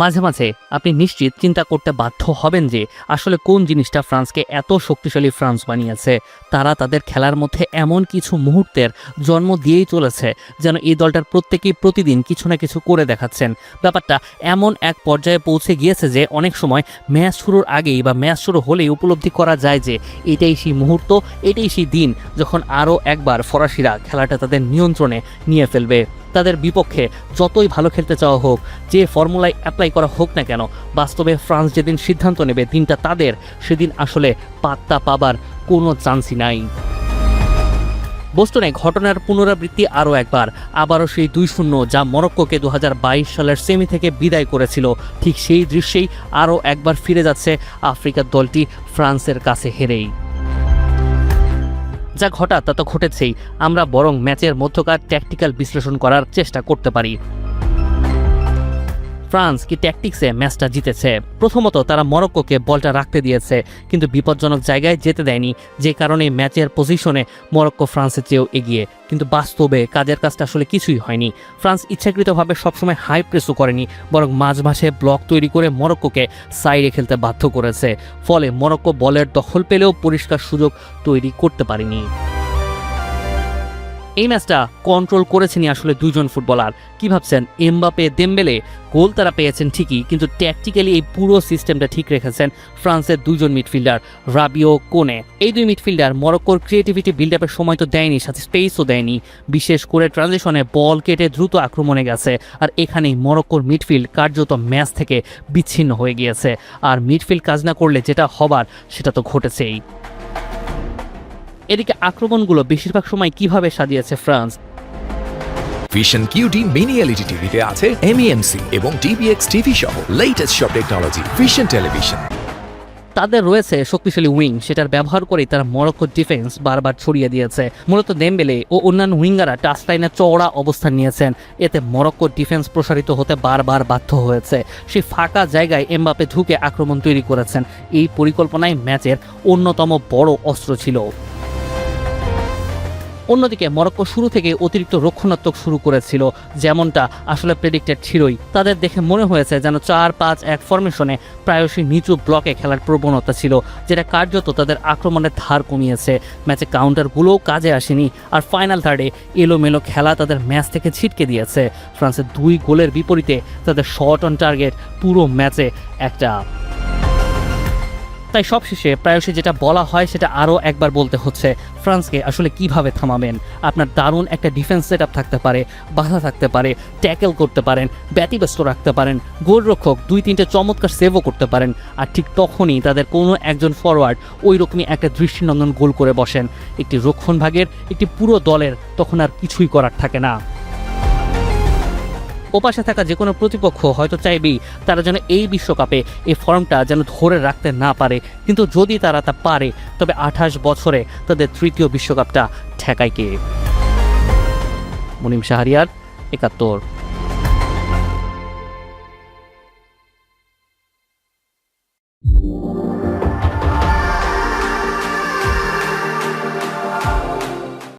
মাঝে মাঝে আপনি নিশ্চিত চিন্তা করতে বাধ্য হবেন যে আসলে কোন জিনিসটা ফ্রান্সকে এত শক্তিশালী ফ্রান্স বানিয়েছে। তারা তাদের খেলার মধ্যে এমন কিছু মুহূর্তের জন্ম দিয়েই চলেছে যেন এই দলটার প্রত্যেকেই প্রতিদিন কিছু না কিছু করে দেখাচ্ছেন। ব্যাপারটা এমন এক পর্যায়ে পৌঁছে গিয়েছে যে অনেক সময় ম্যাচ শুরুর আগেই বা ম্যাচ শুরু হলেই উপলব্ধি করা যায় যে এটাই সেই মুহূর্ত, এটাই সেই দিন যখন আরও একবার ফরাসিরা খেলাটা তাদের নিয়ন্ত্রণে নিয়ে ফেলবে। তাদের বিপক্ষে যতই ভালো খেলতে চাওয়া হোক, যে ফর্মুলায় অ্যাপ্লাই করা হোক না কেন, বাস্তবে ফ্রান্স যেদিন সিদ্ধান্ত নেবে দিনটা তাদের, সেদিন আসলে পাত্তা পাবার কোনো চান্সই নাই। বোস্টনে ঘটনার পুনরাবৃত্তি আরও একবার, আবারও সেই 2-0 যা মরক্কোকে 2022 সালের সেমি থেকে বিদায় করেছিল, ঠিক সেই দৃশ্যেই আরও একবার ফিরে যাচ্ছে আফ্রিকার দলটি ফ্রান্সের কাছে হেরেই। যা ঘটা তা তো ঘটেছেই, আমরা বরং ম্যাচের মধ্যকার ট্যাকটিক্যাল বিশ্লেষণ করার চেষ্টা করতে পারি। ফ্রান্স কি ট্যাকটিক্সে ম্যাচটা জিতেছে? প্রথমত তারা মরক্কোকে বলটা রাখতে দিয়েছে, কিন্তু বিপজ্জনক জায়গায় যেতে দেয়নি, যে কারণে ম্যাচের পজিশনে মরক্কো ফ্রান্সের চেয়েও এগিয়ে। কিন্তু বাস্তবে কাজের কাজটা আসলে কিছুই হয়নি। ফ্রান্স ইচ্ছাকৃতভাবে সবসময় হাই প্রেসও করেনি, বরং মাঝে ব্লক তৈরি করে মরক্কোকে সাইডে খেলতে বাধ্য করেছে। ফলে মরক্কো বলের দখল পেলেও পরিষ্কার সুযোগ তৈরি করতে পারেনি। এই ম্যাচটা কন্ট্রোল করেছেনই আসলে দুইজন ফুটবলার। কি ভাবছেন, এমবাপে, দেমবেলে? গোল তারা পেয়েছেন ঠিকই, কিন্তু ট্যাকটিক্যালি এই পুরো সিস্টেমটা ঠিক রেখেছেন ফ্রান্সের দুইজন মিডফিল্ডার, রাবিও, কোনে। এই দুই মিডফিল্ডার মরক্কোর ক্রিয়েটিভিটি বিল্ড আপের সময় তো দেয়নি, সাথে স্পেসও দেয়নি। বিশেষ করে ট্রানজিশনে বল কেটে দ্রুত আক্রমণে গেছে, আর এখানেই মরক্কোর মিডফিল্ড কার্যত ম্যাচ থেকে বিচ্ছিন্ন হয়ে গিয়েছে। আর মিডফিল্ড কাজ না করলে যেটা হবার সেটা তো ঘটেছেই। এদিকে আক্রমণগুলো বেশিরভাগ সময় কিভাবে সাজিয়েছে France? Vision cutie mini LED টিভিতে আছে MEMC এবং DBX টিভি সহ লেটেস্ট সব টেকনোলজি। Vision television. তাদের রয়েছে শক্তিশালী উইং, সেটার ব্যবহার করেই তারা মরক্কো ডিফেন্স বারবার ছড়িয়ে দিয়েছে। মূলত দেমবেলে ও অন্যান্য উইঙ্গাররা টাচ লাইনে চওড়া অবস্থান নিয়েছেন, এতে মরক্কো ডিফেন্স প্রসারিত হতে বারবার বাধ্য হয়েছে। সেই ফাঁকা জায়গায় এমবাপে ঢুকে আক্রমণ তৈরি করেছেন। এই পরিকল্পনায় ম্যাচের অন্যতম বড় অস্ত্র ছিল। অন্যদিকে মরক্কো শুরু থেকে অতিরিক্ত রক্ষণাত্মক শুরু করেছিল, যেমনটা আসলে প্রেডিক্টেড ছিলই। তাদের দেখে মনে হয়েছে যেন 4-5-1 ফরমেশনে প্রায়শই নিচু ব্লকে খেলার প্রবণতা ছিল, যেটা কার্যত তাদের আক্রমণের ধার কমিয়েছে। ম্যাচে কাউন্টারগুলোও কাজে আসেনি, আর ফাইনাল থার্ডে এলোমেলো খেলা তাদের ম্যাচ থেকে ছিটকে দিয়েছে। ফ্রান্সের 2 গোলের বিপরীতে তাদের শট অন টার্গেট পুরো ম্যাচে একটা। তাই সবশেষে প্রায়শই যেটা বলা হয় সেটা আরও একবার বলতে হচ্ছে, ফ্রান্সকে আসলে কিভাবে থামাবেন। আপনার দারুণ একটা ডিফেন্স সেট আপ থাকতে পারে, বাধা থাকতে পারে, ট্যাকেল করতে পারেন, ব্যতিব্যস্ত রাখতে পারেন, গোলরক্ষক 2-3টে চমৎকার সেভও করতে পারেন, আর ঠিক তখনই তাদের কোনো একজন ফরওয়ার্ড ওই রকমই একটা দৃষ্টিনন্দন গোল করে বসেন। একটি রক্ষণ ভাগের, একটি পুরো দলের তখন আর কিছুই করার থাকে না। ওপাশে থাকা যে কোনো প্রতিপক্ষ হয়তো চাইবেই তারা যেন এই বিশ্বকাপে এই ফর্মটা যেন ধরে রাখতে না পারে, কিন্তু যদি তারা তা পারে তবে 28 বছরে তাদের 3য় বিশ্বকাপটা ঠেকায় কে? মুনিম শাহরিয়ার, 71।